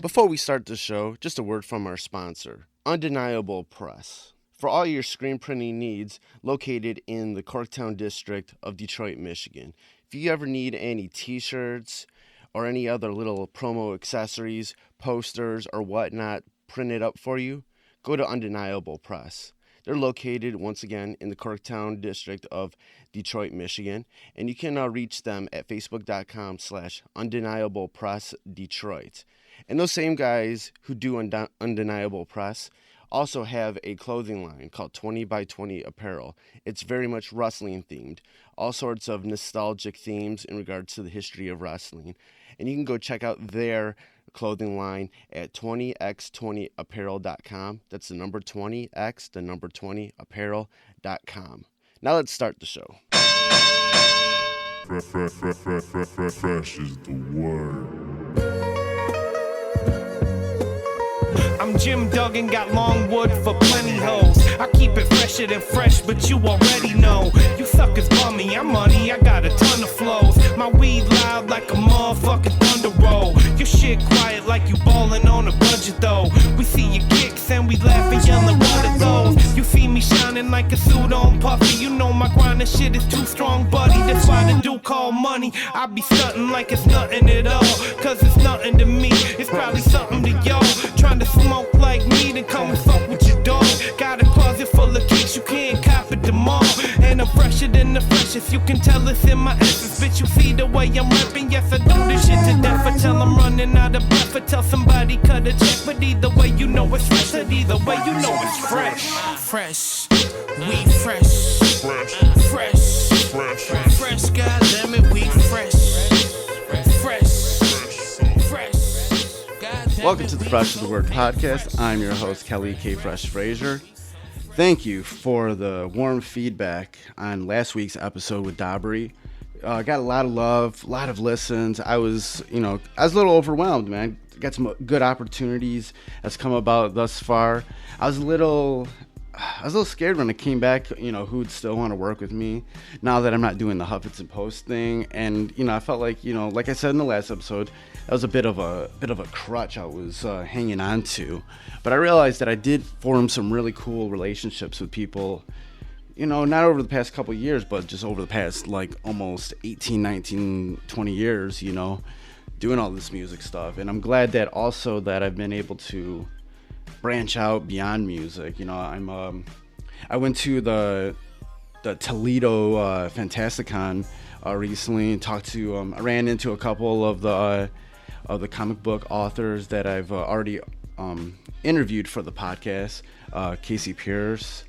Before we start the show, just a word from our sponsor, Undeniable Press. For all your screen printing needs, located in the Corktown district of Detroit, Michigan. If you ever need any t-shirts or any other little promo accessories, posters, or whatnot printed up for you, go to Undeniable Press. They're located, once again, in the Corktown district of Detroit, Michigan, and you can reach them at facebook.com/undeniablepressdetroit. And those same guys who do Undeniable Press also have a clothing line called 20 by 20 Apparel. It's very much wrestling themed, all sorts of nostalgic themes in regards to the history of wrestling. And you can go check out their clothing line at 20x20apparel.com. That's the number 20x, the number 20apparel.com. Now let's start the show. Fresh is the word. I'm Jim Duggan, got long wood for plenty hoes. I keep it fresher than fresh, but you already know. You suckers bummy, I'm money, I got a ton of flows. My weed loud like a motherfucking thunder roll. Your shit quiet like you ballin' on a budget though. We see your kicks and we laugh and yellin' what are those. You see me shining like a suit on puffy. You know my grindin' shit is too strong, buddy. That's why the dude call money. I be stuntin' like it's nothing at all. Cause it's nothing to me, it's probably something to y'all. Trying to smoke like me, then come and fuck with your dog. Got a closet full of kicks, you can't cop it tomorrow. And I'm fresher than the freshest, you can tell it's in my essence. Bitch, you see the way I'm rapping, yes I do this shit to death. Until I'm running out of breath, or tell somebody cut a check. But either way you know it's fresh, and either way you know it's fresh. Fresh, we fresh. Fresh, fresh, fresh, goddammit, we fresh. Welcome to the Fresh is the Word podcast. I'm your host, Kelly K. Fresh Frazier. Thank you for the warm feedback on last week's episode with Dabri. Got a lot of love, a lot of listens. I was a little overwhelmed, man. Got some good opportunities that's come about thus far. I was a little scared when I came back, who would still want to work with me now that I'm not doing the Huffits and Post thing. And, I felt like, like I said in the last episode, that was a bit of a crutch I was hanging on to. But I realized that I did form some really cool relationships with people, not over the past couple of years, but just over the past almost 18, 19, 20 years, doing all this music stuff. And I'm glad that also that I've been able to branch out beyond music. I went to the Toledo Fantasticon recently and talked to I ran into a couple of the comic book authors that I've already interviewed for the podcast, Casey Pierce,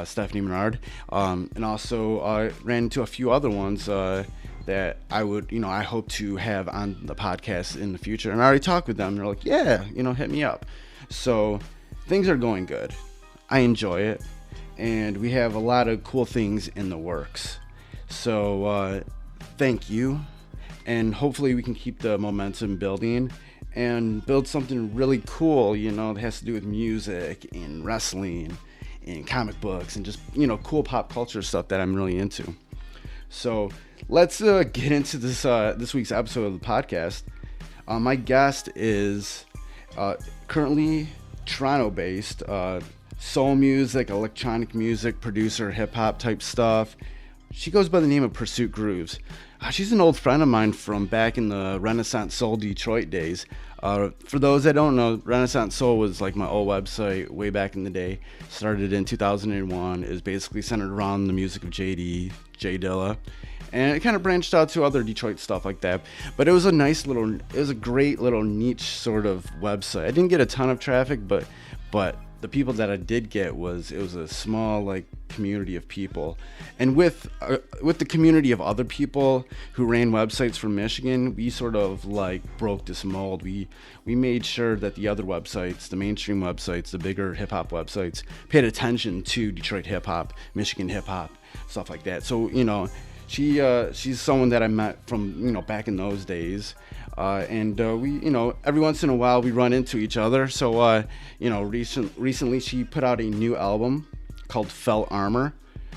Stephanie Menard, and also ran into a few other ones that I would, I hope to have on the podcast in the future. And I already talked with them. They're like, yeah, hit me up. So things are going good. I enjoy it. And we have a lot of cool things in the works. So thank you. And hopefully we can keep the momentum building and build something really cool, that has to do with music and wrestling and comic books and just, cool pop culture stuff that I'm really into. So let's get into this week's episode of the podcast. My guest is currently Toronto-based, soul music, electronic music producer, hip-hop type stuff. She goes by the name of Pursuit Grooves. She's an old friend of mine from back in the Renaissance Soul Detroit days. For those that don't know, Renaissance Soul was like my old website way back in the day. Started in 2001. It was basically centered around the music of JD, J Dilla. And it kind of branched out to other Detroit stuff like that. But it was a great little niche sort of website. I didn't get a ton of traffic, but the people that I did get it was a small community of people. And with the community of other people who ran websites from Michigan, we sort of broke this mold. We made sure that the other websites, the mainstream websites, the bigger hip hop websites, paid attention to Detroit hip hop, Michigan hip hop, stuff like that. So she's someone that I met from back in those days. And we, every once in a while we run into each other. So, recently she put out a new album called Felt Armour.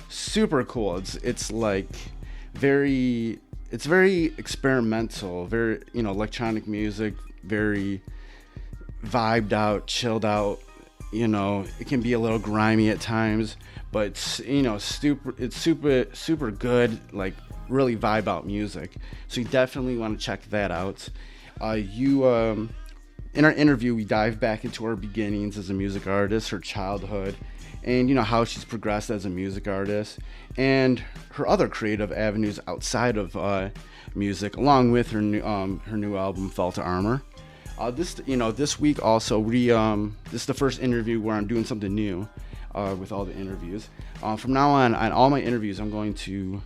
Super cool. It's very experimental, very, electronic music, very vibed out, chilled out. You know, it can be a little grimy at times, but it's super good, like really vibe out music. So you definitely want to check that out. In our interview, we dive back into her beginnings as a music artist, her childhood, and how she's progressed as a music artist, and her other creative avenues outside of music, along with her new album Felt Armour. This week also this is the first interview where I'm doing something new with all the interviews. From now on all my interviews, I'm going to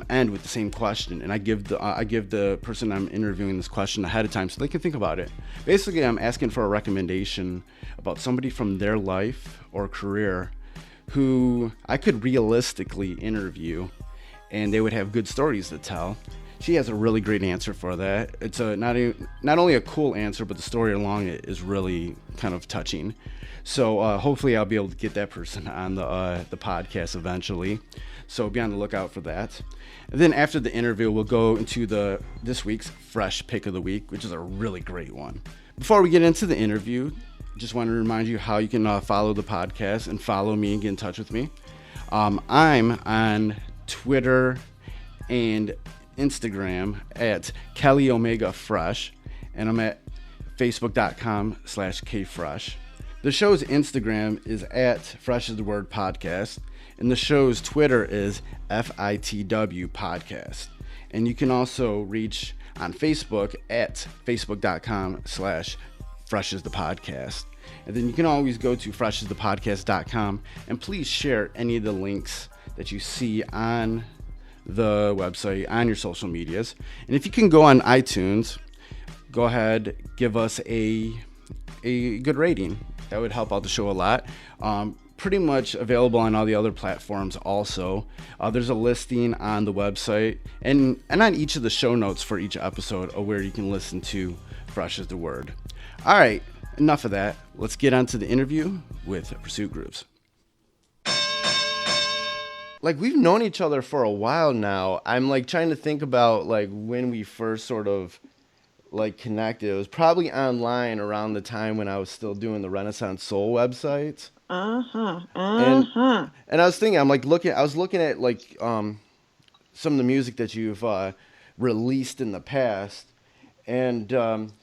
end with the same question, and I give the person I'm interviewing this question ahead of time so they can think about it. Basically, I'm asking for a recommendation about somebody from their life or career who I could realistically interview, and they would have good stories to tell. She has a really great answer for that. It's not only a cool answer, but the story along it is really kind of touching. So hopefully I'll be able to get that person on the podcast eventually. So be on the lookout for that. And then after the interview, we'll go into this week's Fresh Pick of the Week, which is a really great one. Before we get into the interview, just want to remind you how you can follow the podcast and follow me and get in touch with me. I'm on Twitter and Instagram at Kelly Omega Fresh, and I'm at facebook.com/kfresh. The show's Instagram is at Fresh is the Word Podcast, and the show's Twitter is FITW Podcast. And you can also reach on Facebook at facebook.com/Fresh is the Podcast. And then you can always go to freshisthepodcast.com, and please share any of the links that you see on the website, on your social medias. And if you can go on iTunes, go ahead, give us a good rating. That would help out the show a lot. Pretty much available on all the other platforms also. There's a listing on the website and on each of the show notes for each episode of where you can listen to Fresh is the Word. All right, enough of that. Let's get on to the interview with Pursuit Grooves. Like, we've known each other for a while now. I'm like trying to think about like when we first sort of like connected. It was probably online around the time when I was still doing the Renaissance Soul websites. And I was thinking, I was looking at like some of the music that you've released in the past, and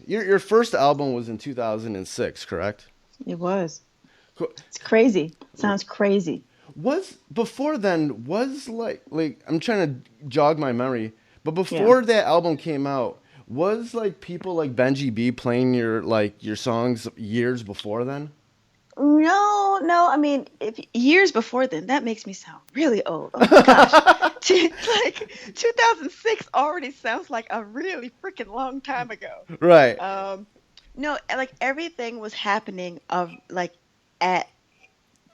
your first album was in 2006, correct? It was. Cool. It's crazy. Sounds crazy. Before then like I'm trying to jog my memory, but before that album came out, was like people like Benji B playing your songs years before then? No. I mean, if years before then, that makes me sound really old. Oh my gosh. Like 2006 already sounds like a really freaking long time ago. Right. No, like everything was happening at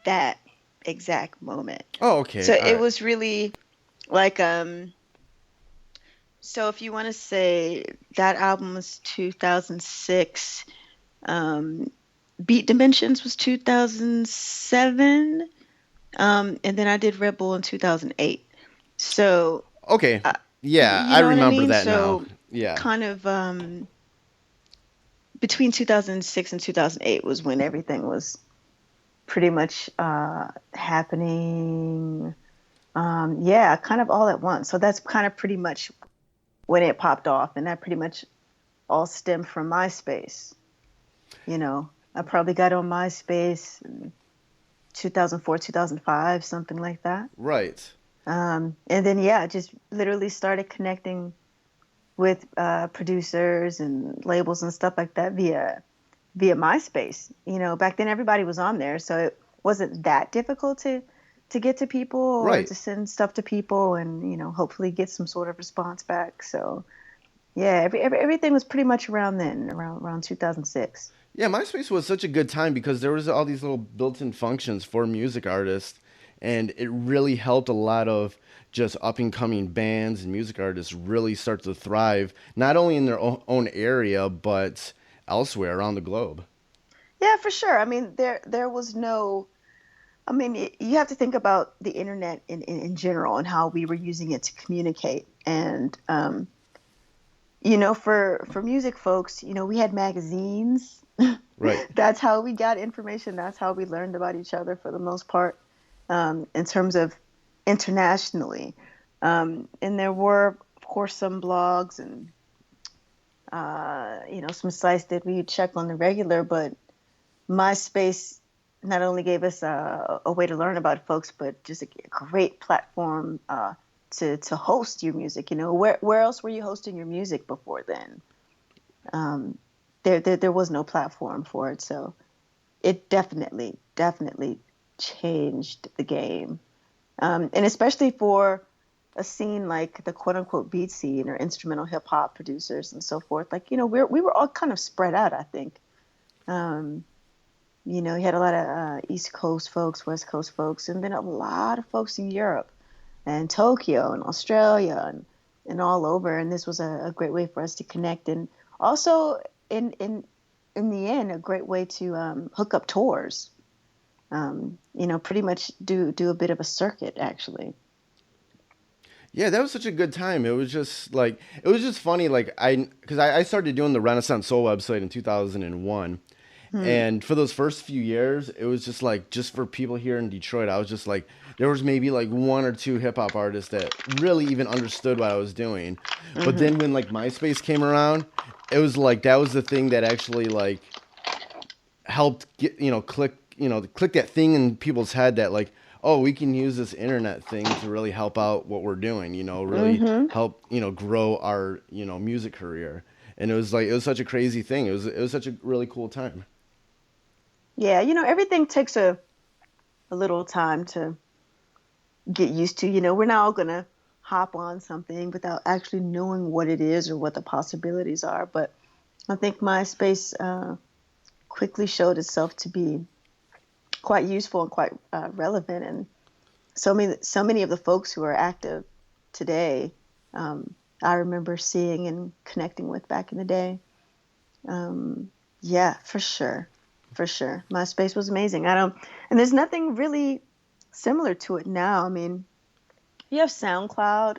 that exact moment. Oh, okay. So it was really like so if you want to say that album was 2006, Beat Dimensions was 2007, and then I did Red Bull in 2008. So okay, yeah, I remember that now. Yeah, kind of between 2006 and 2008 was when everything was pretty much happening. Kind of all at once. So that's kind of pretty much when it popped off, and that pretty much all stemmed from MySpace. I probably got on MySpace in 2004, 2005, something like that. Right. And then, just literally started connecting with producers and labels and stuff like that via MySpace. Back then everybody was on there, so it wasn't that difficult to get to people or to send stuff to people and, hopefully get some sort of response back. So, everything was pretty much around then, around 2006. Yeah, MySpace was such a good time because there was all these little built-in functions for music artists, and it really helped a lot of just up-and-coming bands and music artists really start to thrive, not only in their own area, but elsewhere around the globe. Yeah, for sure. I mean, there was no... I mean, you have to think about the internet in general and how we were using it to communicate. And, For music folks, we had magazines. Right. That's how we got information. That's how we learned about each other for the most part, in terms of internationally. And there were, of course, some blogs and, some sites that we check on the regular, but MySpace not only gave us a way to learn about folks, but just a great platform to host your music. Where else were you hosting your music before then? There was no platform for it, so it definitely changed the game, and especially for a scene like the quote unquote beat scene or instrumental hip hop producers and so forth. Like, we were all kind of spread out, I think. You had a lot of East Coast folks, West Coast folks, and then a lot of folks in Europe and Tokyo and Australia and all over. And this was a great way for us to connect. And also, in the end, a great way to hook up tours. Pretty much do a bit of a circuit, actually. Yeah, that was such a good time. It was just funny. Because I started doing the Renaissance Soul website in 2001. And for those first few years, it was just for people here in Detroit, I was just like, there was maybe like one or two hip hop artists that really even understood what I was doing. Mm-hmm. But then when MySpace came around, it was that was the thing that actually helped get, click that thing in people's head that oh, we can use this internet thing to really help out what we're doing, really help, grow our, music career. And it was such a crazy thing. It was such a really cool time. Yeah, everything takes a little time to get used to. We're not all going to hop on something without actually knowing what it is or what the possibilities are. But I think MySpace quickly showed itself to be quite useful and quite relevant. And so many of the folks who are active today, I remember seeing and connecting with back in the day. Yeah, for sure. MySpace was amazing. And there's nothing really similar to it now. I mean, you have SoundCloud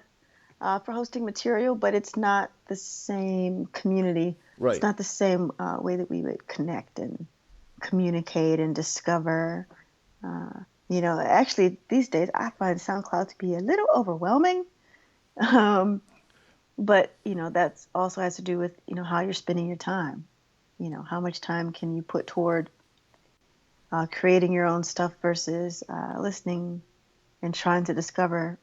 for hosting material, but it's not the same community. Right. It's not the same way that we would connect and communicate and discover. Actually these days I find SoundCloud to be a little overwhelming. But that's also has to do with how you're spending your time. How much time can you put toward creating your own stuff versus listening and trying to discover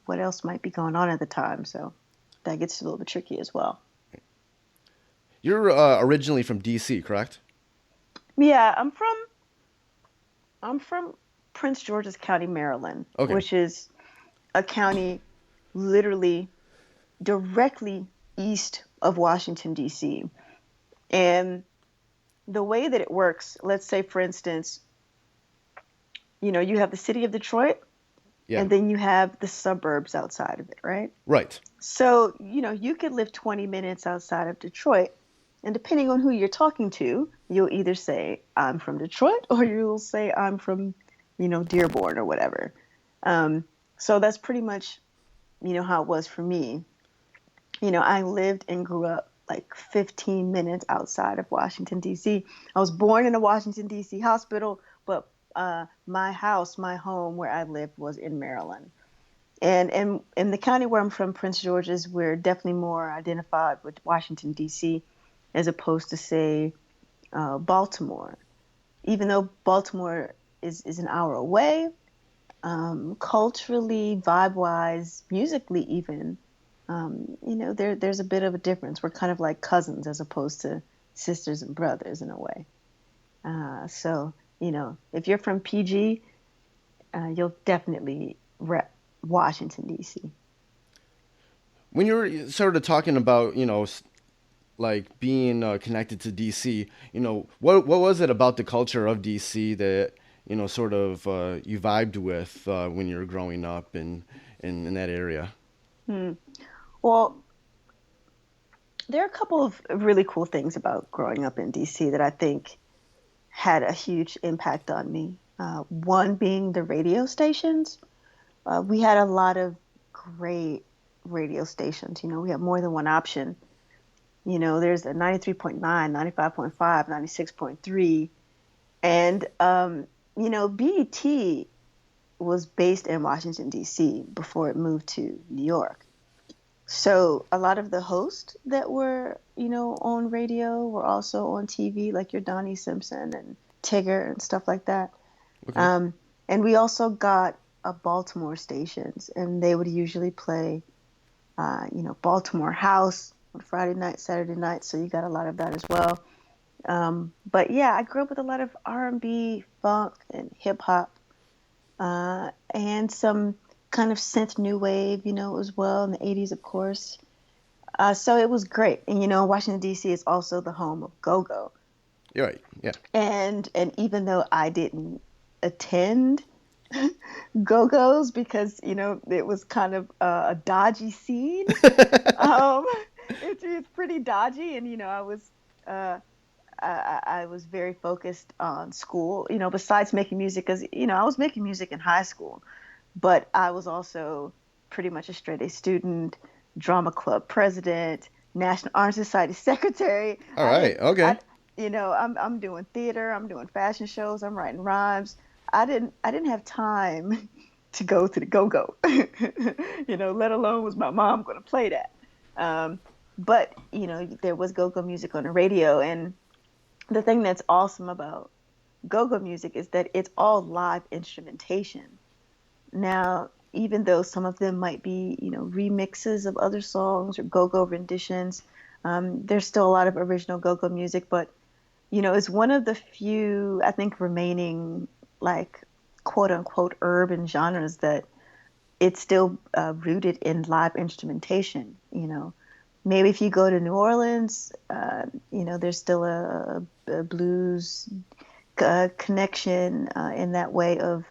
what else might be going on at the time. So that gets a little bit tricky as well. You're originally from DC, correct? Yeah, I'm from Prince George's County, Maryland, okay. Which is a county literally directly east of Washington, D.C. And the way that it works, let's say, for instance, you have the city of Detroit, and then you have the suburbs outside of it, right? Right. So, you could live 20 minutes outside of Detroit, and depending on who you're talking to, you'll either say, I'm from Detroit, or you'll say, I'm from, Dearborn or whatever. So that's pretty much, how it was for me. I lived and grew up 15 minutes outside of Washington, D.C. I was born in a Washington, D.C. hospital, but my home where I lived was in Maryland. And in the county where I'm from, Prince George's, we're definitely more identified with Washington, D.C. as opposed to, say, Baltimore. Even though Baltimore is an hour away, culturally, vibe-wise, musically even, there's a bit of a difference. We're kind of like cousins as opposed to sisters and brothers in a way. So, if you're from PG, you'll definitely rep Washington, D.C. When you were sort of talking about, being connected to D.C., what was it about the culture of D.C. that, sort of you vibed with when you were growing up in that area? Well, there are a couple of really cool things about growing up in D.C. that I think had a huge impact on me. One being the radio stations. We had a lot of great radio stations. We had more than one option. There's a 93.9, 95.5, 96.3. And, BET was based in Washington, D.C. before it moved to New York. So a lot of the hosts that were, on radio were also on TV, like your Donnie Simpson and Tigger and stuff like that. Okay. And we also got Baltimore stations, and they would usually play, Baltimore House on Friday night, Saturday night. So you got a lot of that as well. But yeah, I grew up with a lot of R&B, funk, and hip hop, and some kind of synth new wave, as well in the 80s, of course. So it was great. And, Washington, D.C. is also the home of go-go. You're right. Yeah. And even though I didn't attend go-go's because, it was kind of a dodgy scene, it's pretty dodgy. And, I was very focused on school, besides making music, because, I was making music in high school, but I was also pretty much a straight A student, drama club president, National Honor Society secretary. All right. Okay. I'm doing theater, I'm doing fashion shows, I'm writing rhymes. I didn't have time to go to the go-go, let alone was my mom going to play that. But, there was go-go music on the radio. And the thing that's awesome about go-go music is that it's all live instrumentation. Now, even though some of them might be, remixes of other songs or go-go renditions, there's still a lot of original go-go music. But, it's one of the few, I think, remaining, like, quote-unquote urban genres that it's still rooted in live instrumentation. Maybe if you go to New Orleans, there's still a blues connection in that way of,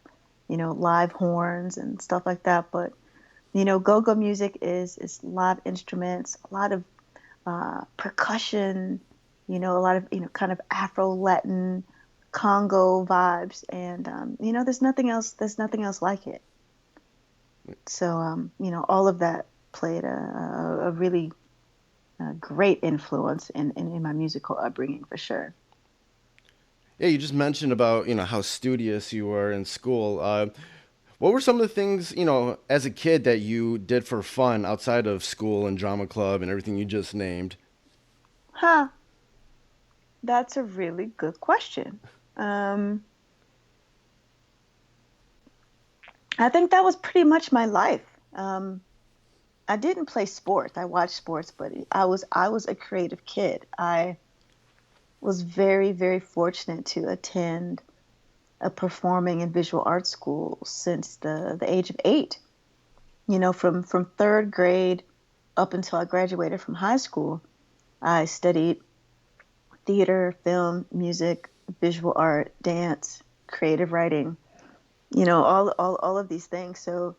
live horns and stuff like that. But, go-go music is live instruments, a lot of percussion, a lot of, kind of Afro-Latin Congo vibes. And, there's nothing else like it. So, all of that played a really great influence in my musical upbringing, for sure. Yeah, you just mentioned about, how studious you were in school. What were some of the things, as a kid that you did for fun outside of school and drama club and everything you just named? That's a really good question. I think that was pretty much my life. I didn't play sports. I watched sports, but I was a creative kid. I was very, very fortunate to attend a performing and visual arts school since the age of 8. From third grade up until I graduated from high school, I studied theater, film, music, visual art, dance, creative writing, all of these things. So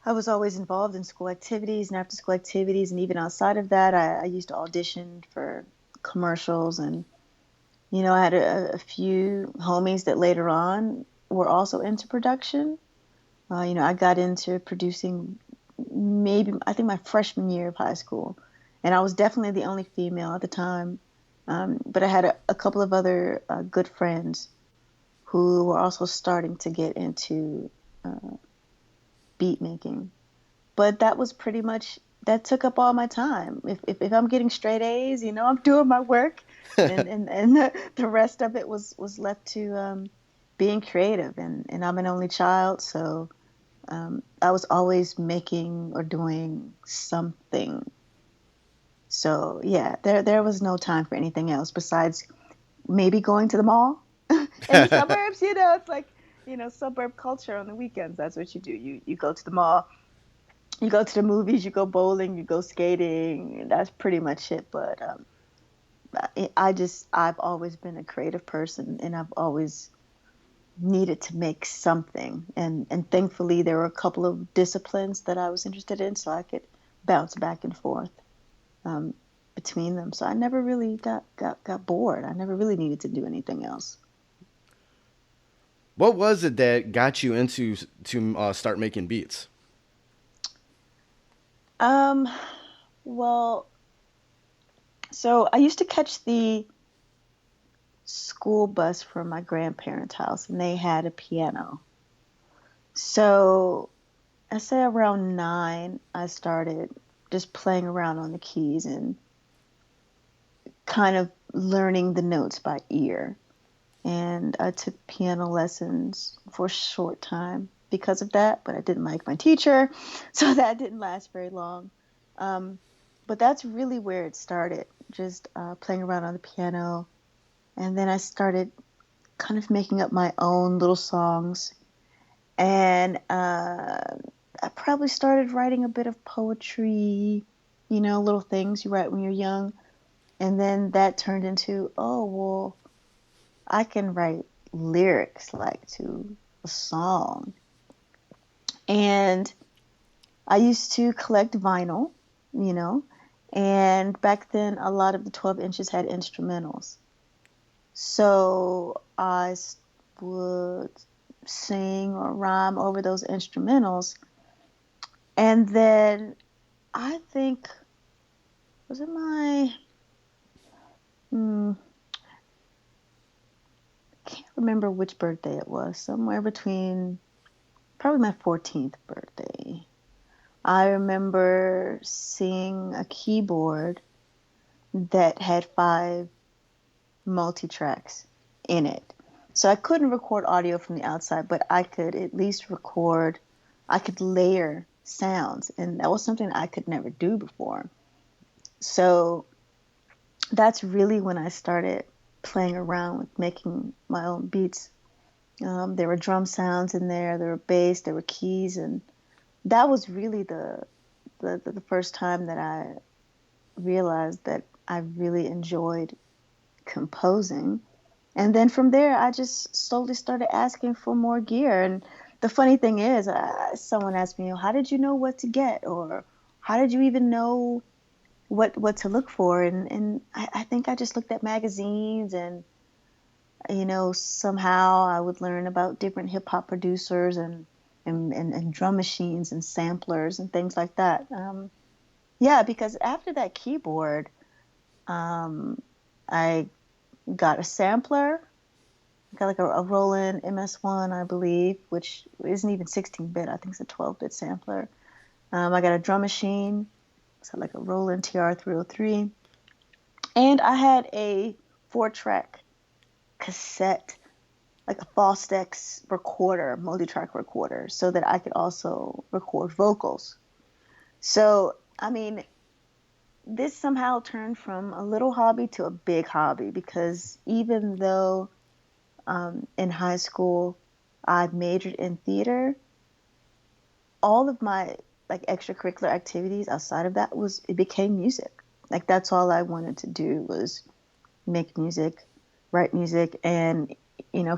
I was always involved in school activities and after school activities. And even outside of that, I used to audition for commercials. And, I had a few homies that later on were also into production. I got into producing I think my freshman year of high school. And I was definitely the only female at the time. But I had a couple of other good friends who were also starting to get into beat making. But that was pretty much, that took up all my time. If I'm getting straight A's, I'm doing my work, and the rest of it was left to being creative. And I'm an only child, so I was always making or doing something. So yeah, there was no time for anything else besides maybe going to the mall. In the suburbs, it's like, suburb culture on the weekends. That's what you do. You go to the mall, you go to the movies, you go bowling, you go skating. That's pretty much it. But I've always been a creative person, and I've always needed to make something. And thankfully, there were a couple of disciplines that I was interested in, so I could bounce back and forth between them. So I never really got bored. I never really needed to do anything else. What was it that got you into to start making beats? Well, So I used to catch the school bus from my grandparents' house, and they had a piano. So I say around 9, I started just playing around on the keys and kind of learning the notes by ear. And I took piano lessons for a short time because of that, but I didn't like my teacher, so that didn't last very long. Um, but that's really where it started, just playing around on the piano. And then I started kind of making up my own little songs. And I probably started writing a bit of poetry, little things you write when you're young. And then that turned into, oh, well, I can write lyrics like to a song. And I used to collect vinyl, you know, and back then a lot of the 12 inches had instrumentals. So would sing or rhyme over those instrumentals. And then I think, was it my, can't remember which birthday it was, somewhere between probably my 14th birthday. I remember seeing a keyboard that had 5 multi-tracks in it. So I couldn't record audio from the outside, but I could at least I could layer sounds, and that was something I could never do before. So that's really when I started playing around with making my own beats. There were drum sounds in there were bass, there were keys, and that was really the first time that I realized that I really enjoyed composing. And then from there, I just slowly started asking for more gear. And the funny thing is, someone asked me, how did you know what to get? Or how did you even know what to look for? And I think I just looked at magazines and, somehow I would learn about different hip hop producers and drum machines and samplers and things like that. Yeah, because after that keyboard, I got a sampler. I got like a Roland MS1, I believe, which isn't even 16-bit. I think it's a 12-bit sampler. I got a drum machine. So like a Roland TR-303. And I had a 4-track cassette, like a Fostex recorder, multi-track recorder, so that I could also record vocals. So, I mean, this somehow turned from a little hobby to a big hobby, because even though in high school I majored in theater, all of my like extracurricular activities outside of that it became music. Like that's all I wanted to do was make music, write music, and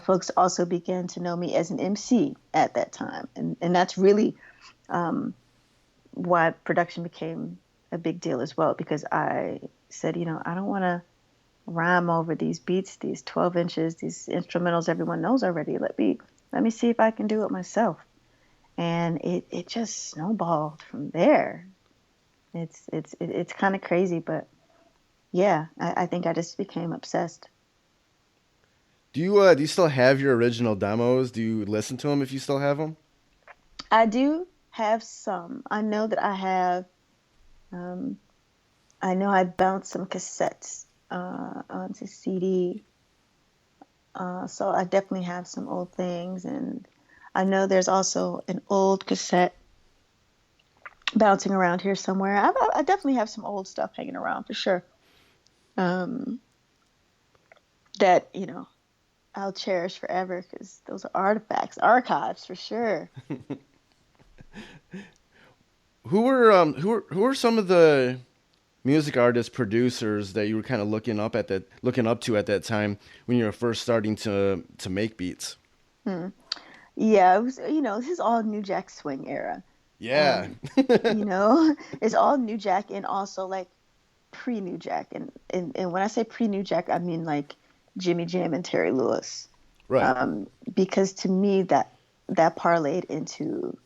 folks also began to know me as an MC at that time, and that's really why production became a big deal as well, because I said, I don't want to rhyme over these beats, these 12 inches, these instrumentals everyone knows already. Let me see if I can do it myself. And it just snowballed from there. It's kind of crazy, but yeah, I think I just became obsessed. Do you still have your original demos? Do you listen to them if you still have them? I do have some. I know that I have. I know I bounced some cassettes onto CD. So I definitely have some old things, and I know there's also an old cassette bouncing around here somewhere. I definitely have some old stuff hanging around for sure. That I'll cherish forever, because those are artifacts, archives for sure. Who were some of the music artists, producers that you were kind of looking up to at that time when you were first starting to make beats? Yeah, it was, this is all New Jack Swing era. Yeah. It's all New Jack, and also like pre-New Jack. And when I say pre-New Jack, I mean like Jimmy Jam and Terry Lewis. Right. Because to me that parlayed into,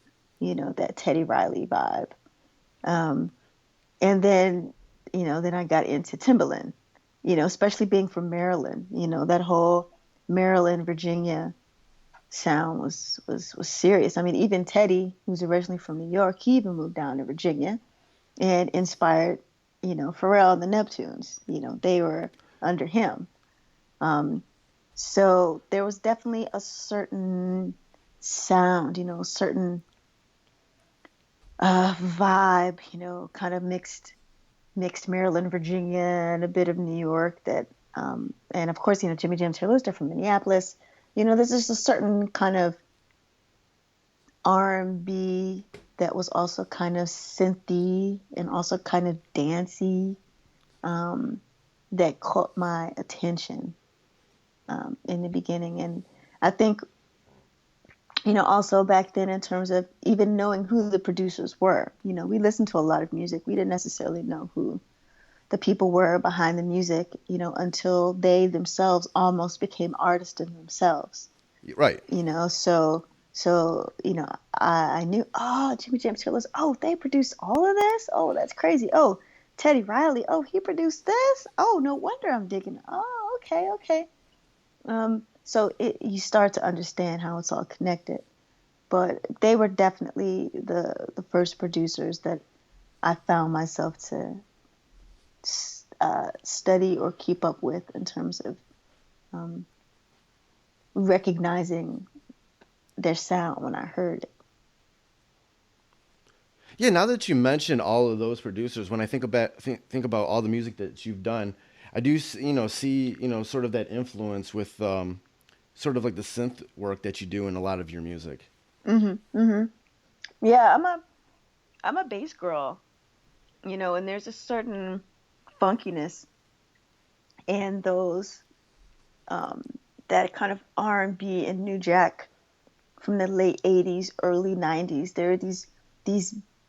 that Teddy Riley vibe. And then, then I got into Timbaland, especially being from Maryland, that whole Maryland, Virginia sound was serious. I mean, even Teddy, who's originally from New York, he even moved down to Virginia and inspired, Pharrell and the Neptunes. They were under him. So there was definitely a certain sound, a certain vibe, kind of mixed Maryland, Virginia, and a bit of New York that, and of course, Jimmy Jam Taylor's they're from Minneapolis. There's just a certain kind of R&B that was also kind of synthy and also kind of dancey, that caught my attention in the beginning. And I think, also back then in terms of even knowing who the producers were, we listened to a lot of music. We didn't necessarily know who the people were behind the music, until they themselves almost became artists in themselves. Right. So, I knew, Jimmy Jam Taylor's, they produced all of this? Oh, that's crazy. Oh, Teddy Riley, he produced this? Oh, no wonder I'm digging. Oh, okay. So you start to understand how it's all connected. But they were definitely the first producers that I found myself to study or keep up with in terms of recognizing their sound when I heard it. Yeah, now that you mention all of those producers, when I think about all the music that you've done, I do see sort of that influence with sort of like the synth work that you do in a lot of your music. Yeah, I'm a bass girl, and there's a certain funkiness in those that kind of R&B and New Jack from the late 80s, early 90s. There are these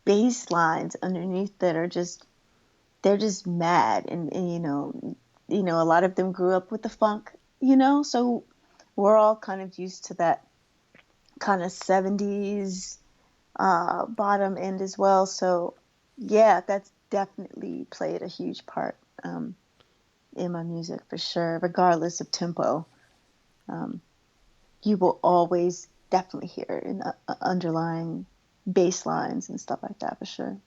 bass lines underneath that are they're just mad, and a lot of them grew up with the funk, so we're all kind of used to that kind of 70s bottom end as well. So yeah, that's definitely played a huge part in my music for sure. Regardless of tempo, you will always definitely hear in underlying bass lines and stuff like that for sure.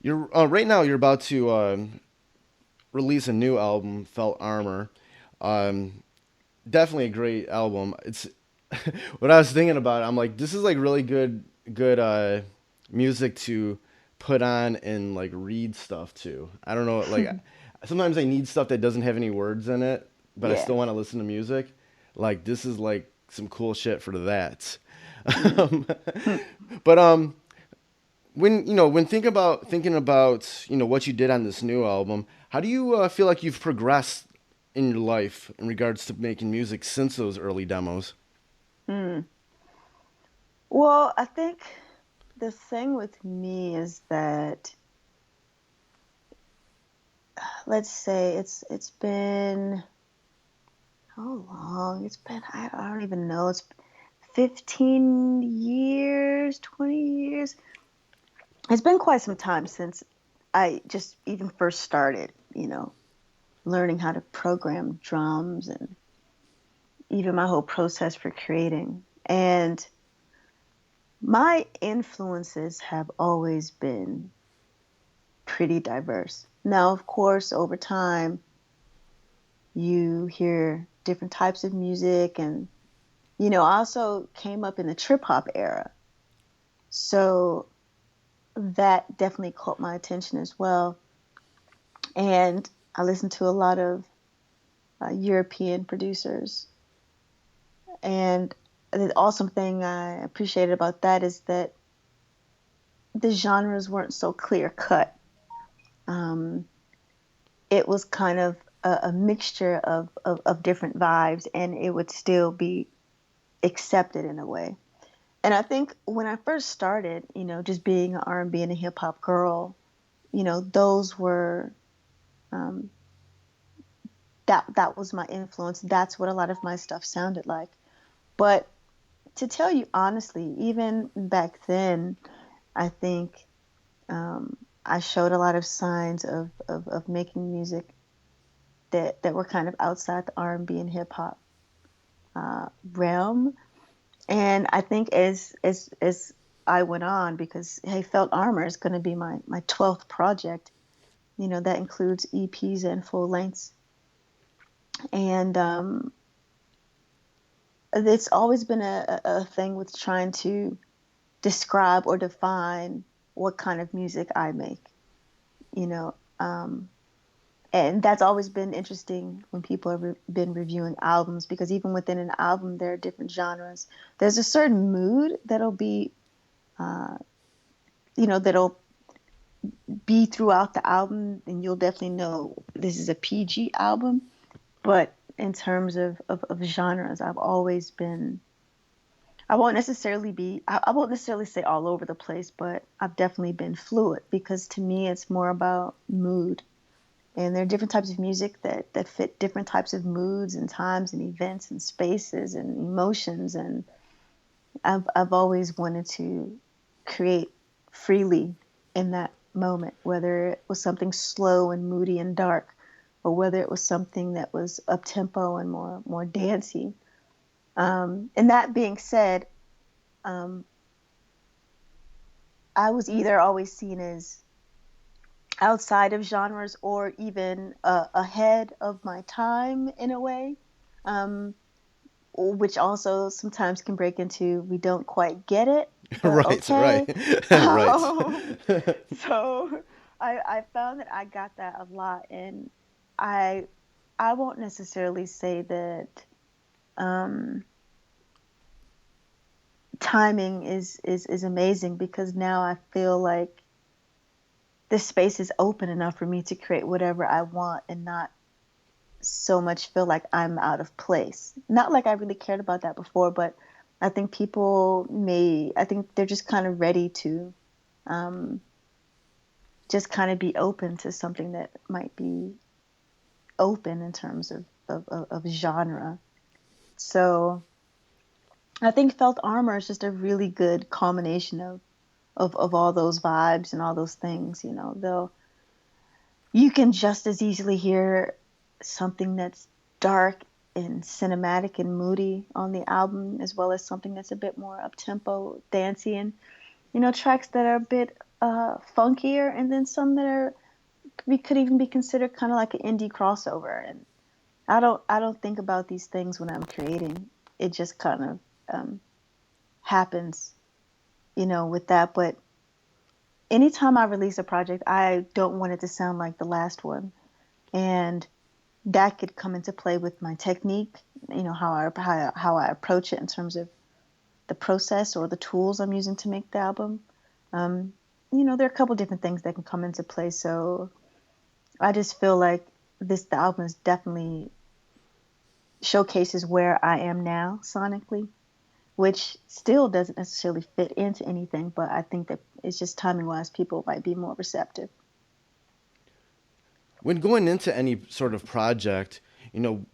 You're right now. You're about to release a new album, Felt Armour. Definitely a great album. It's what I was thinking about. I'm like, this is like really good music to put on and like read stuff to. I don't know, like sometimes I need stuff that doesn't have any words in it, but I still want to listen to music. Like this is like some cool shit for that. But when thinking about what you did on this new album, how do you feel like you've progressed in your life in regards to making music since those early demos? Well, I think the thing with me is that, let's say it's been, how long? It's been, I don't even know. It's 15 years, 20 years. It's been quite some time since I just even first started, learning how to program drums and even my whole process for creating. And my influences have always been pretty diverse. Now, of course, over time, you hear different types of music. And, I also came up in the trip hop era. So that definitely caught my attention as well. And I listened to a lot of European producers. And the awesome thing I appreciated about that is that the genres weren't so clear cut. It was kind of a mixture of different vibes, and it would still be accepted in a way. And I think when I first started, just being an R&B and a hip hop girl, those were, that was my influence. That's what a lot of my stuff sounded like. But to tell you honestly, even back then, I think I showed a lot of signs of making music that were kind of outside the R&B and hip hop realm. And I think as I went on, because hey, Felt Armor is going to be my 12th project. You know, that includes EPs and full lengths. And it's always been a thing with trying to describe or define what kind of music I make, you know. And that's always been interesting when people have been reviewing albums, because even within an album, there are different genres. There's a certain mood that'll be, that'll be throughout the album, and you'll definitely know this is a PG album. But in terms of genres, I've always been, I won't necessarily say all over the place, but I've definitely been fluid, because to me, it's more about mood. And there are different types of music that fit different types of moods and times and events and spaces and emotions. And I've always wanted to create freely in that moment, whether it was something slow and moody and dark, or whether it was something that was up tempo and more dancey. And that being said, I was either always seen as outside of genres or even ahead of my time in a way, which also sometimes can break into we don't quite get it. Right, Okay. right. So I found that I got that a lot, and I won't necessarily say that timing is amazing, because now I feel like this space is open enough for me to create whatever I want and not so much feel like I'm out of place. Not like I really cared about that before, but I think I think they're just kind of ready to just kind of be open to something that might be open in terms of genre. So I think Felt Armor is just a really good culmination of all those vibes and all those things, you know. Though you can just as easily hear something that's dark and cinematic and moody on the album, as well as something that's a bit more up tempo, dancey, and you know, tracks that are a bit funkier, and then some that are could even be considered kind of like an indie crossover. And I don't think about these things when I'm creating. It just kind of happens, you know, with that. But anytime I release a project, I don't want it to sound like the last one. And that could come into play with my technique, you know, how I approach it in terms of the process or the tools I'm using to make the album. You know, there are a couple different things that can come into play. So I just feel like the album is definitely showcases where I am now sonically, which still doesn't necessarily fit into anything, but I think that it's just timing wise, people might be more receptive. When going into any sort of project, you know,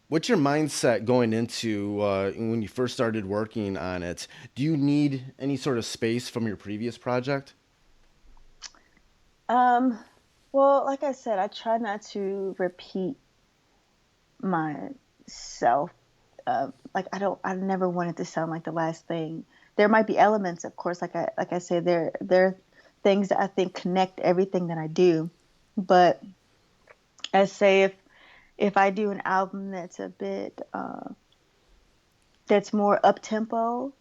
what's your mindset going into when you first started working on it? Do you need any sort of space from your previous project? Well, like I said, I try not to repeat myself. Like I never want it to sound like the last thing. There might be elements, of course, like I say, there are things that I think connect everything that I do. But I say if I do an album that's a bit that's more up tempo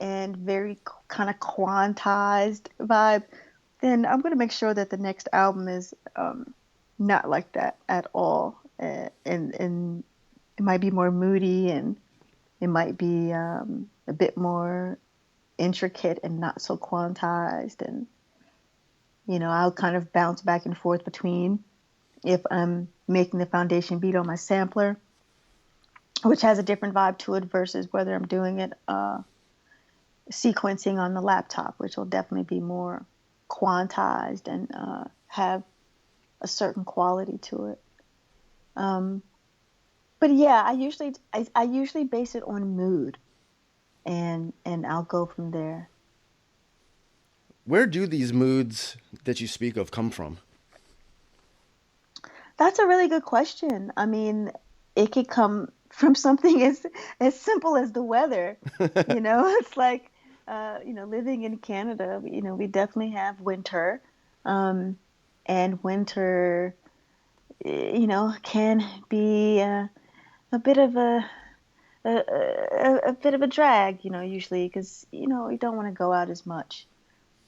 and very kind of quantized vibe, then I'm going to make sure that the next album is not like that at all. And it might be more moody, and it might be a bit more intricate and not so quantized. And, you know, I'll kind of bounce back and forth between if I'm making the foundation beat on my sampler, which has a different vibe to it, versus whether I'm doing it sequencing on the laptop, which will definitely be more quantized and have a certain quality to it. But yeah, I usually base it on mood, and I'll go from there. Where do these moods that you speak of come from? That's a really good question. I mean, it could come from something as simple as the weather. It's like living in Canada, we definitely have winter. Um, and winter, can be a bit of a bit of a drag, usually because we don't want to go out as much.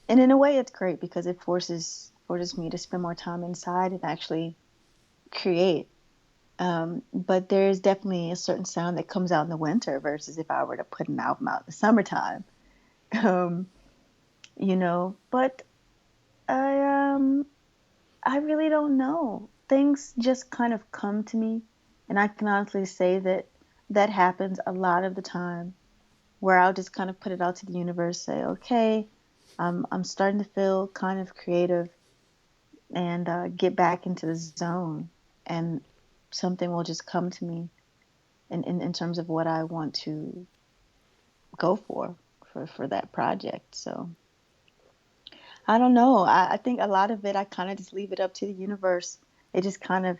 And in a way, it's great because it forces me to spend more time inside and actually create. But there's definitely a certain sound that comes out in the winter versus if I were to put an album out in the summertime. Um, but I really don't know. Things just kind of come to me, and I can honestly say that that happens a lot of the time, where I'll just kind of put it out to the universe, say, okay, I'm starting to feel kind of creative, and get back into the zone, and something will just come to me in terms of what I want to go for that project. So I don't know. I think a lot of it, I kind of just leave it up to the universe. It just kind of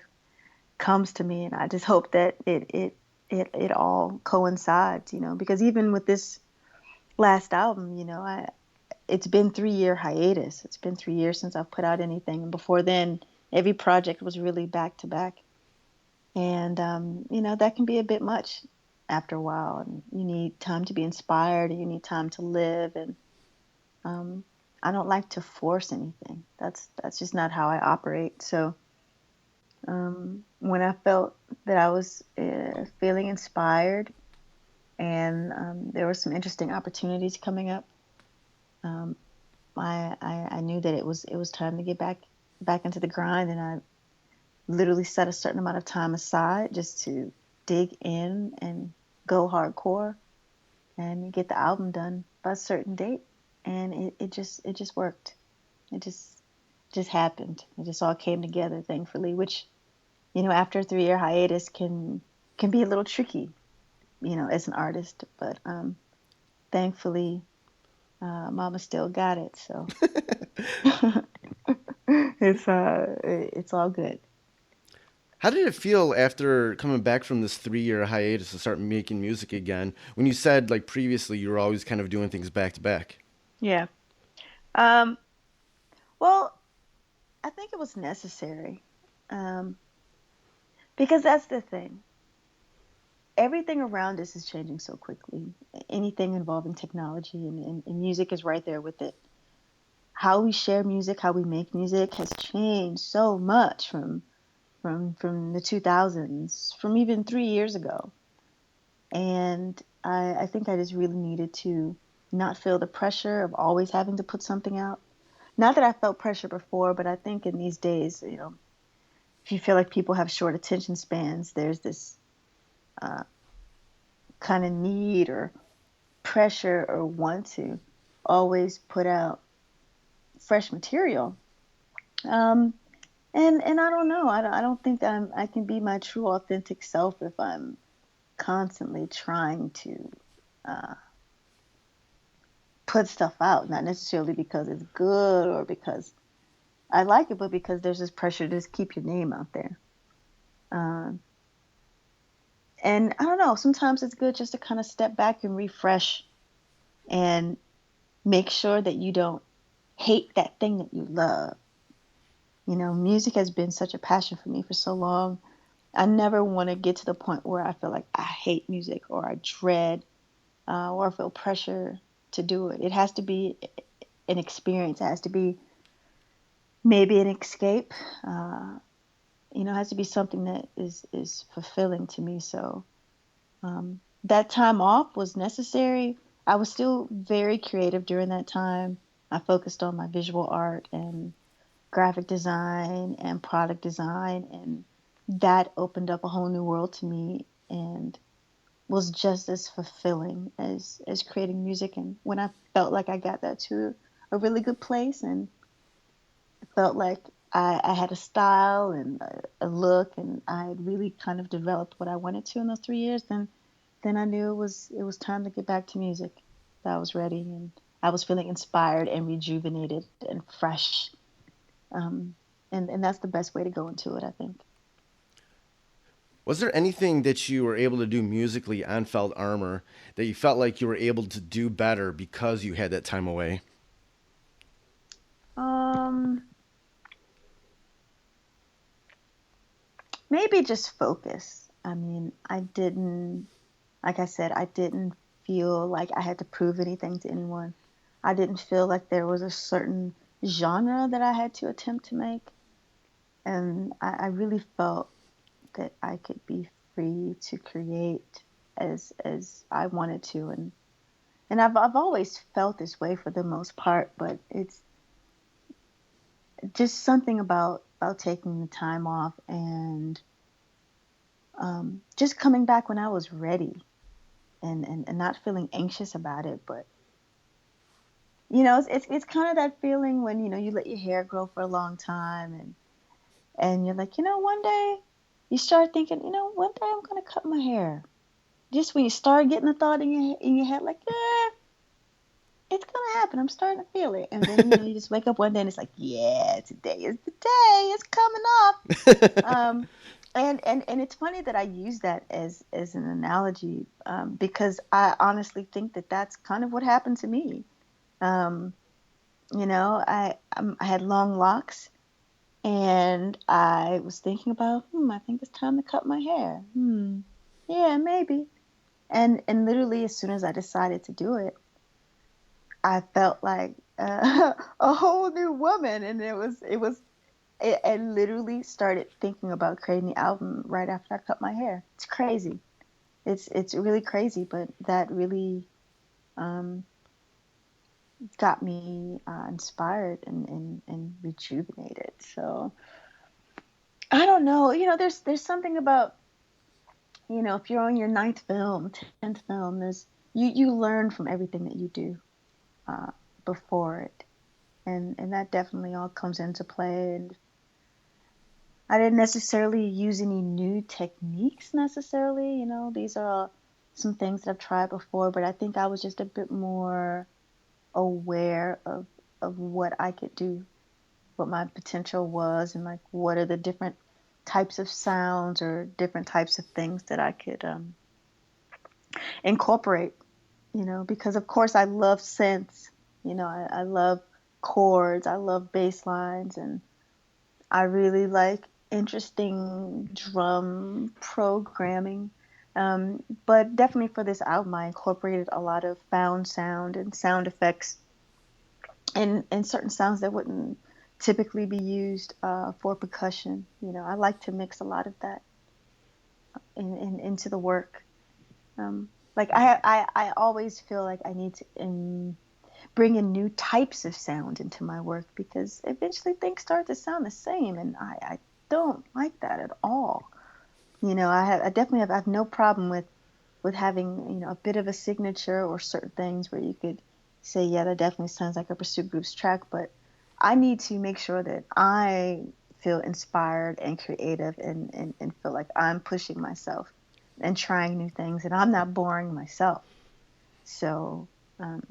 comes to me, and I just hope that it all coincides, because even with this last album, it's been 3 year hiatus. It's been 3 years since I've put out anything, and before then, every project was really back to back, and that can be a bit much after a while, and you need time to be inspired, and you need time to live, and um, I don't like to force anything. That's just not how I operate. So when I felt that I was feeling inspired, and there were some interesting opportunities coming up, um, I knew that it was time to get back into the grind, and I literally set a certain amount of time aside just to dig in and go hardcore and get the album done by a certain date, and it just worked. It just happened. It just all came together, thankfully, which after a 3 year hiatus can be a little tricky, as an artist, but thankfully Mama still got it, so it's all good. How did it feel after coming back from this 3 year hiatus to start making music again? When you said like previously you were always kind of doing things back to back. Yeah. Um, well, I think it was necessary, um, because that's the thing. Everything around us is changing so quickly. Anything involving technology, and music is right there with it. How we share music, how we make music has changed so much from the 2000s, from even 3 years ago. And I think I just really needed to not feel the pressure of always having to put something out. Not that I felt pressure before, but I think in these days, if you feel like people have short attention spans, there's this kind of need or pressure or want to always put out fresh material. Um, and I don't know. I don't think I can be my true authentic self if I'm constantly trying to uh, put stuff out, not necessarily because it's good or because I like it, but because there's this pressure to just keep your name out there. Um, and I don't know. Sometimes it's good just to kind of step back and refresh and make sure that you don't hate that thing that you love. Music has been such a passion for me for so long. I never want to get to the point where I feel like I hate music or I dread or I feel pressure to do it. It has to be an experience. It has to be maybe an escape. It has to be something that is fulfilling to me. So that time off was necessary. I was still very creative during that time. I focused on my visual art and graphic design and product design, and that opened up a whole new world to me and was just as fulfilling as creating music. And when I felt like I got that to a really good place and felt like I had a style and a look, and I had really kind of developed what I wanted to in those 3 years, then I knew it was time to get back to music. That I was ready, and I was feeling inspired and rejuvenated and fresh. Um, and that's the best way to go into it, I think. Was there anything that you were able to do musically on Felt Armor that you felt like you were able to do better because you had that time away? Um, Maybe just focus. I mean, like I said, I didn't feel like I had to prove anything to anyone. I didn't feel like there was a certain genre that I had to attempt to make. And I really felt that I could be free to create as I wanted to. And I've always felt this way for the most part, but it's just something about taking the time off and just coming back when I was ready and not feeling anxious about it. But it's kind of that feeling when you let your hair grow for a long time and you're like, one day you start thinking, one day I'm gonna cut my hair. Just when you start getting the thought in your head, like, yeah, it's gonna happen. I'm starting to feel it, and then you just wake up one day and it's like, yeah, today is the day. It's coming up. And it's funny that I use that as an analogy because I honestly think that that's kind of what happened to me. Um, I had long locks, and I was thinking about, I think it's time to cut my hair. Yeah, maybe. And literally, as soon as I decided to do it, I felt like a whole new woman, and I literally started thinking about creating the album right after I cut my hair. It's crazy. It's really crazy, but that really um, got me inspired and rejuvenated. So I don't know. There's something about if you're on your ninth film, 10th film, there's you learn from everything that you do uh, before it, and that definitely all comes into play. And I didn't necessarily use any new techniques necessarily. These are all some things that I've tried before, but I think I was just a bit more aware of what I could do, what my potential was, and like what are the different types of sounds or different types of things that I could incorporate. Because of course I love synths. I love chords, I love bass lines, and I really like interesting drum programming. But definitely for this album, I incorporated a lot of found sound and sound effects and certain sounds that wouldn't typically be used for percussion. I like to mix a lot of that into the work. Like I always feel like I need to bring in new types of sound into my work because eventually things start to sound the same, and I don't like that at all. I definitely have no problem with having a bit of a signature or certain things where you could say, yeah, that definitely sounds like a Pursuit Group's track, but I need to make sure that I feel inspired and creative and feel like I'm pushing myself and trying new things and I'm not boring myself. So um,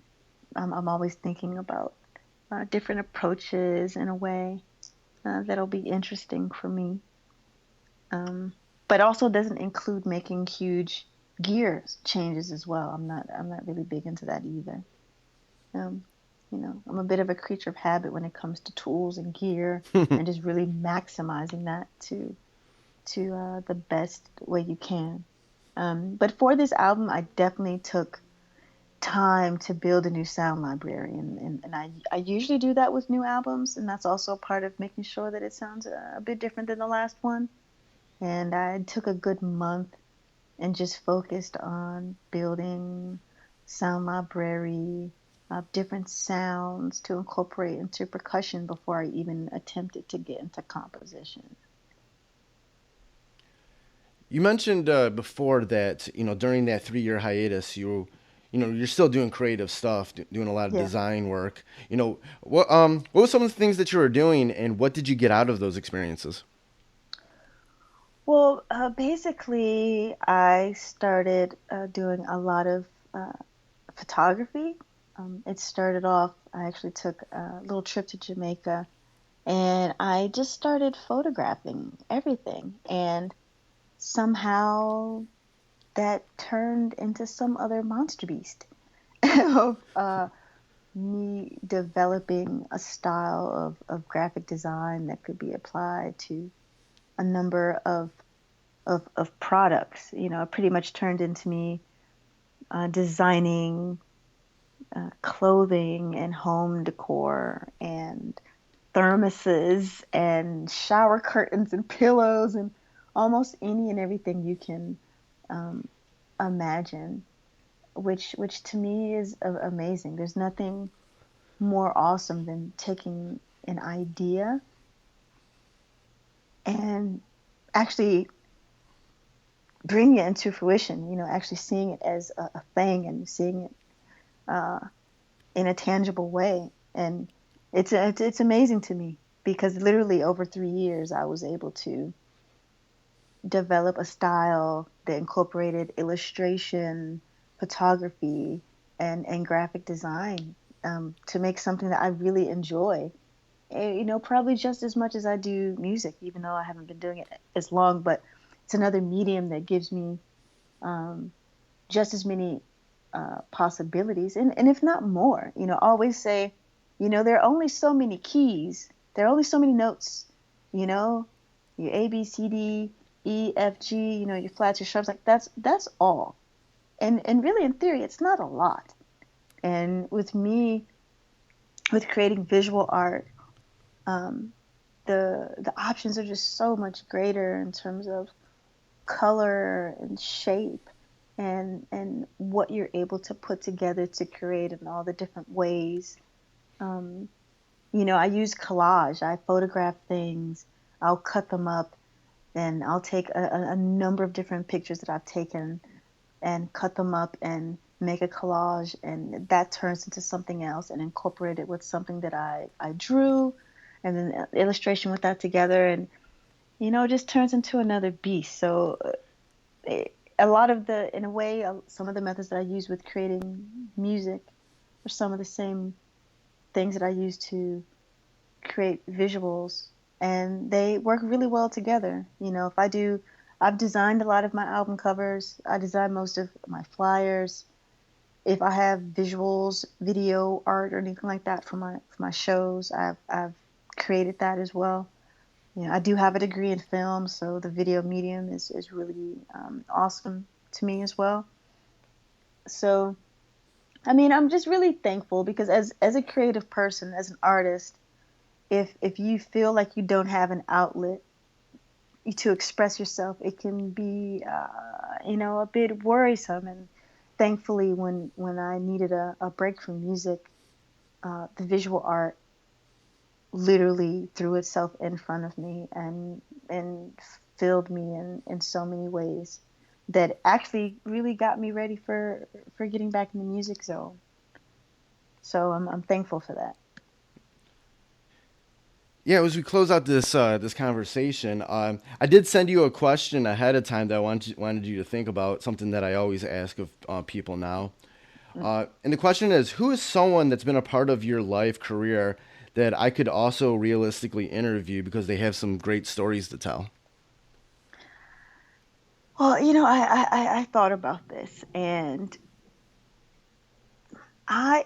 I'm always thinking about different approaches in a way that'll be interesting for me. But also doesn't include making huge gear changes as well. I'm not really big into that either. Um, I'm a bit of a creature of habit when it comes to tools and gear, and just really maximizing that to the best way you can. But for this album, I definitely took time to build a new sound library, and I usually do that with new albums, and that's also part of making sure that it sounds a bit different than the last one. And I took a good month and just focused on building sound library, different sounds to incorporate into percussion before I even attempted to get into composition. You mentioned before that during that 3 year hiatus you're still doing creative stuff, doing a lot of Yeah. design work. What were some of the things that you were doing, and what did you get out of those experiences? Well, basically, I started doing a lot of uh, photography. It started off, I actually took a little trip to Jamaica and I just started photographing everything. And somehow that turned into some other monster beast of me developing a style of graphic design that could be applied to a number of products. You know, it pretty much turned into me designing clothing and home decor and thermoses and shower curtains and pillows and almost any and everything you can um, imagine, which to me is amazing. There's nothing more awesome than taking an idea and actually bringing it into fruition. You know, actually seeing it as a thing and seeing it uh, in a tangible way. And it's amazing to me because literally over 3 years I was able to develop a style that incorporated illustration, photography, and graphic design to make something that I really enjoy. You know, probably just as much as I do music, even though I haven't been doing it as long. But it's another medium that gives me um, just as many possibilities, and if not more. You know, I always say, you know, there are only so many keys, there are only so many notes. You know, your A, B, C, D, E, F, G. You know, your flats, your sharps. Like that's all. And really, in theory, it's not a lot. And with me, with creating visual art, um, the options are just so much greater in terms of color and shape and what you're able to put together to create in all the different ways. Um, you know, I use collage. I photograph things. I'll cut them up and I'll take a number of different pictures that I've taken and cut them up and make a collage, and that turns into something else and incorporate it with something that I drew and then illustration with that together, and you know, it just turns into another beast. So a lot of the, in a way, some of the methods that I use with creating music are some of the same things that I use to create visuals, and they work really well together. You know, if I do, I've designed a lot of my album covers. I design most of my flyers. If I have visuals, video art, or anything like that for my shows, I've created that as well. You know, I do have a degree in film, so the video medium is really awesome to me as well. So, I mean, I'm just really thankful because as a creative person, as an artist, if you feel like you don't have an outlet to express yourself, it can be, you know, a bit worrisome. And thankfully, when I needed a break from music, the visual art literally threw itself in front of me and filled me in so many ways that actually really got me ready for getting back in the music zone. So I'm thankful for that. Yeah, as we close out this conversation, I did send you a question ahead of time that I wanted you to think about, something that I always ask of people now. And the question is, who is someone that's been a part of your life career that I could also realistically interview because they have some great stories to tell? Well, you know, I thought about this, and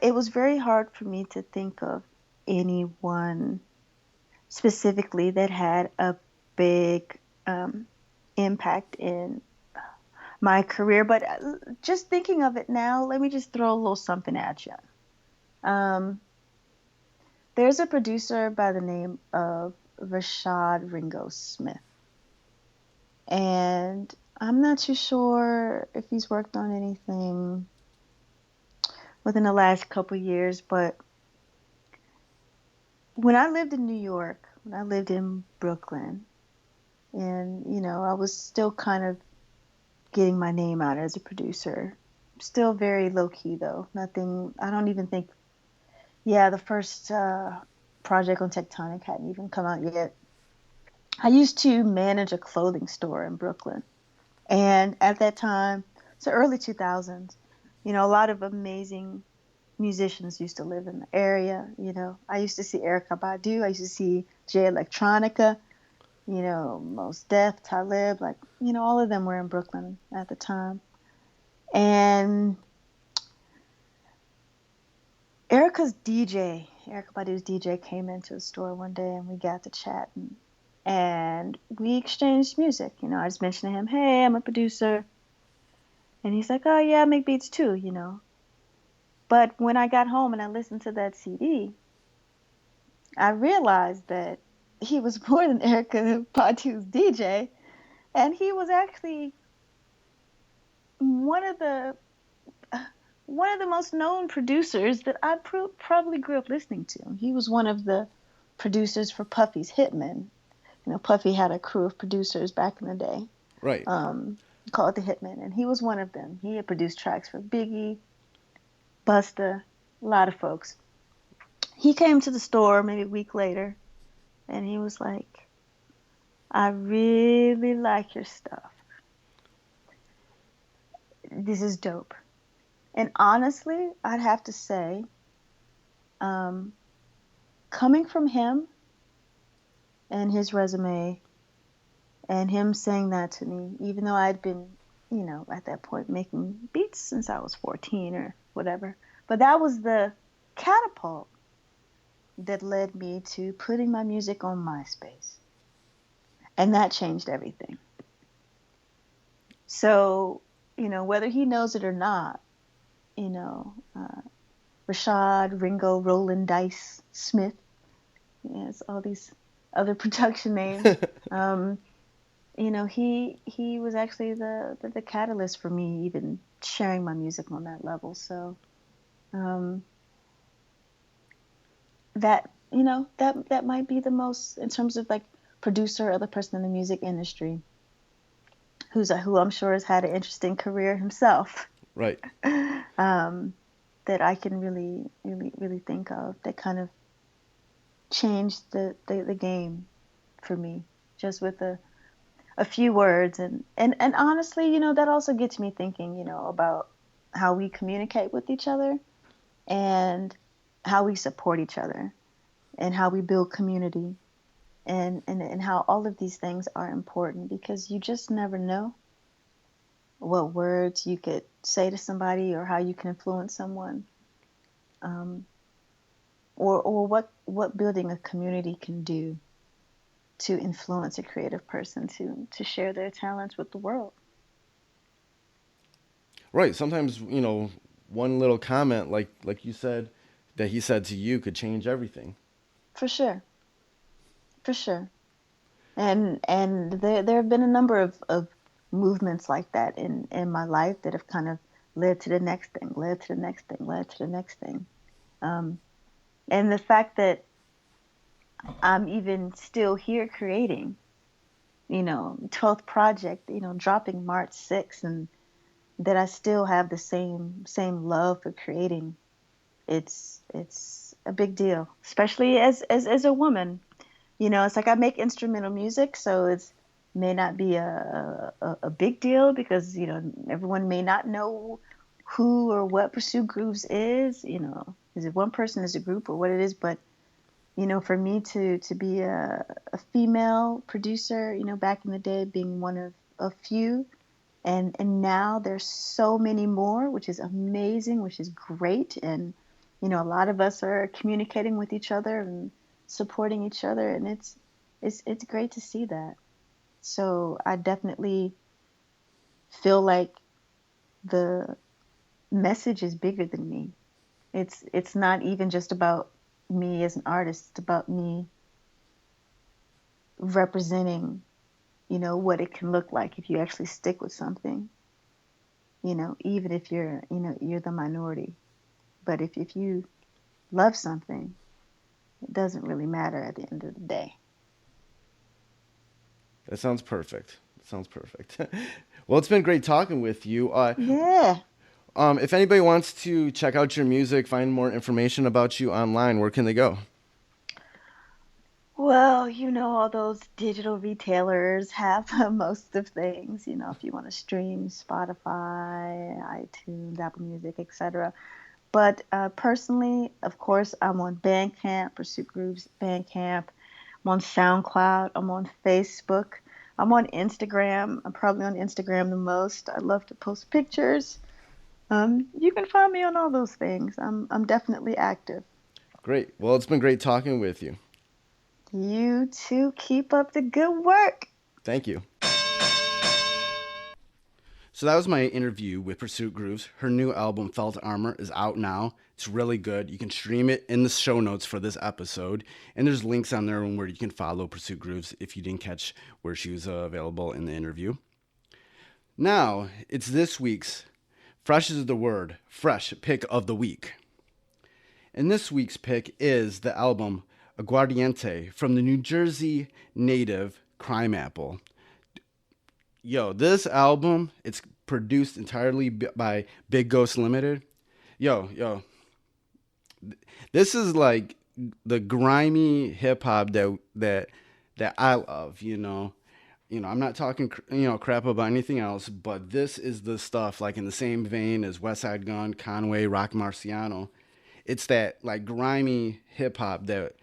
it was very hard for me to think of anyone specifically that had a big impact in my career. But just thinking of it now, let me just throw a little something at you. Um, there's a producer by the name of Rashad Ringo Smith, and I'm not too sure if he's worked on anything within the last couple years, but when I lived in New York, when I lived in Brooklyn, and you know, I was still kind of getting my name out as a producer. Still very low key though. Nothing. I don't even think. Yeah, the first project on Tectonic hadn't even come out yet. I used to manage a clothing store in Brooklyn, and at that time, so early 2000s, you know, a lot of amazing musicians used to live in the area. I used to see Erykah Badu. I used to see Jay Electronica. Mos Def, Talib, like, all of them were in Brooklyn at the time. And Erykah Badu's DJ came into the store one day and we got to chatting and we exchanged music. I just mentioned to him, hey, I'm a producer. And he's like, oh yeah, I make beats too. But when I got home and I listened to that CD, I realized that he was more than Erykah Badu's DJ. And he was actually one of the most known producers that I probably grew up listening to. He was one of the producers for Puffy's Hitmen. Puffy had a crew of producers back in the day. Right. Called the Hitmen, and he was one of them. He had produced tracks for Biggie, Busta, a lot of folks. He came to the store maybe a week later, and he was like, I really like your stuff. This is dope. And honestly, I'd have to say, coming from him and his resume and him saying that to me, even though I'd been, at that point making beats since I was 14 or whatever, but that was the catapult that led me to putting my music on MySpace. And that changed everything. So, whether he knows it or not, Rashad, Ringo, Roland, Dice, Smith, yes, all these other production names. He was actually the catalyst for me even sharing my music on that level. So that might be the most, in terms of like producer or other person in the music industry who I'm sure has had an interesting career himself. Right. That I can really, really, really think of that kind of changed the game for me, just with a few words. And honestly, that also gets me thinking, about how we communicate with each other and how we support each other and how we build community and how all of these things are important, because you just never know what words you could say to somebody or how you can influence someone, or what building a community can do to influence a creative person to share their talents with the world. Right. Sometimes, one little comment like you said that he said to you could change everything. For sure. And there have been a number of movements like that in my life that have kind of led to the next thing, led to the next thing, led to the next thing. And the fact that I'm even still here creating, 12th project, dropping March 6th, and that I still have the same love for creating. It's a big deal, especially as a woman. It's like I make instrumental music, so it's may not be a big deal because, everyone may not know who or what Pursue Grooves is, is it one person, is it a group, or what it is. But, for me to be a female producer, back in the day, being one of a few, and now there's so many more, which is amazing, which is great. And, a lot of us are communicating with each other and supporting each other, and it's great to see that. So I definitely feel like the message is bigger than me. It's not even just about me as an artist. It's about me representing, what it can look like if you actually stick with something. Even if you're the minority. But if you love something, it doesn't really matter at the end of the day. That sounds perfect. Well, it's been great talking with you. Yeah. If anybody wants to check out your music, find more information about you online, where can they go? Well, all those digital retailers have most of things, if you want to stream Spotify, iTunes, Apple Music, etc. But personally, of course, I'm on Bandcamp, Pursuit Grooves Bandcamp. I'm on SoundCloud. I'm on Facebook. I'm on Instagram. I'm probably on Instagram the most. I love to post pictures. You can find me on all those things. I'm definitely active. Great. Well, it's been great talking with you. You too. Keep up the good work. Thank you. So that was my interview with Pursuit Grooves. Her new album, Felt Armour, is out now. It's really good. You can stream it in the show notes for this episode. And there's links on there where you can follow Pursuit Grooves if you didn't catch where she was available in the interview. Now, it's this week's Fresh is the Word, Fresh Pick of the Week. And this week's pick is the album Aguardiente from the New Jersey native Crime Apple. Yo, this album, it's produced entirely by Big Ghost Limited. Yo, this is like the grimy hip hop that I love. I'm not talking crap about anything else, but this is the stuff like in the same vein as West Side Gun, Conway, Rock Marciano. It's that like grimy hip hop that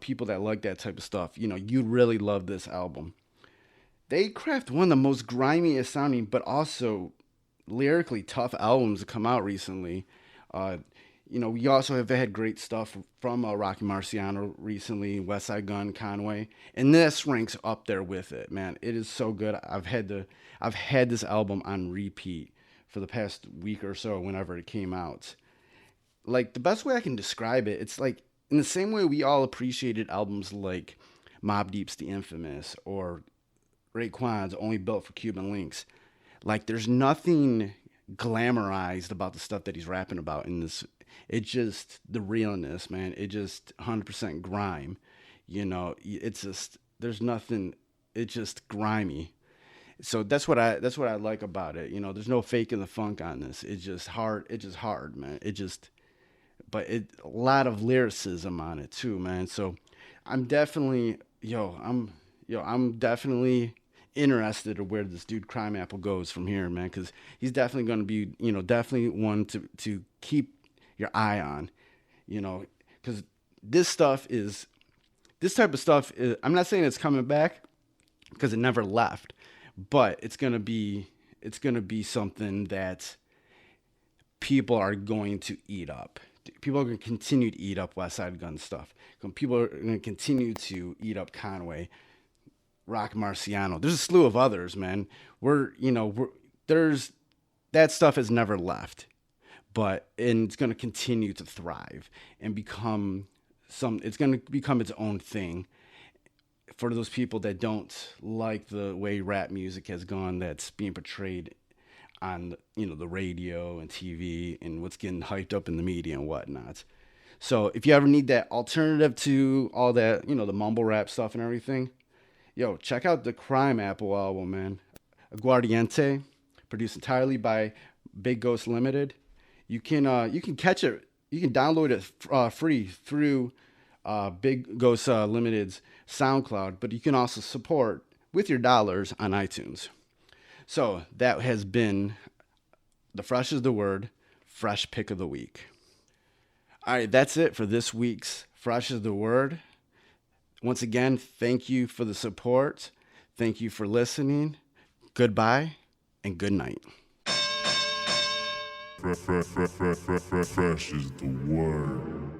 people that like that type of stuff. You'd really love this album. They craft one of the most grimiest sounding, but also lyrically tough albums to come out recently. We also have had great stuff from Rocky Marciano recently, West Side Gun, Conway, and this ranks up there with it, man. It is so good. I've had this album on repeat for the past week or so whenever it came out. Like, the best way I can describe it, it's like in the same way we all appreciated albums like Mobb Deep's The Infamous or Raekwon's Only Built for Cuban Links. Like, there's nothing glamorized about the stuff that he's rapping about in this. It's just the realness, man. It just 100% grime. It's just, there's nothing, it's just grimy. So that's what I like about it. There's no faking the funk on this. It's just hard. It's just hard, man. But a lot of lyricism on it too, man. So I'm definitely interested in where this dude Crime Apple goes from here, man, because he's definitely going to be, definitely one to keep your eye on, because this type of stuff is, I'm not saying it's coming back because it never left, but it's going to be something that people are going to eat up. People are going to continue to eat up West Side Gun stuff. People are going to continue to eat up Conway, Rock Marciano. There's a slew of others, man. There's that stuff has never left, and it's going to continue to thrive and become it's going to become its own thing for those people that don't like the way rap music has gone, that's being portrayed on, the radio and TV and what's getting hyped up in the media and whatnot. So if you ever need that alternative to all that, the mumble rap stuff and everything, check out the Crime Apple album, man. Aguardiente, produced entirely by Big Ghost Limited. You can catch it. You can download it free through Big Ghost Limited's SoundCloud, but you can also support with your dollars on iTunes. So that has been the Fresh is the Word, Fresh Pick of the Week. All right, that's it for this week's Fresh is the Word. Once again, thank you for the support. Thank you for listening. Goodbye and good night. Fresh is the word.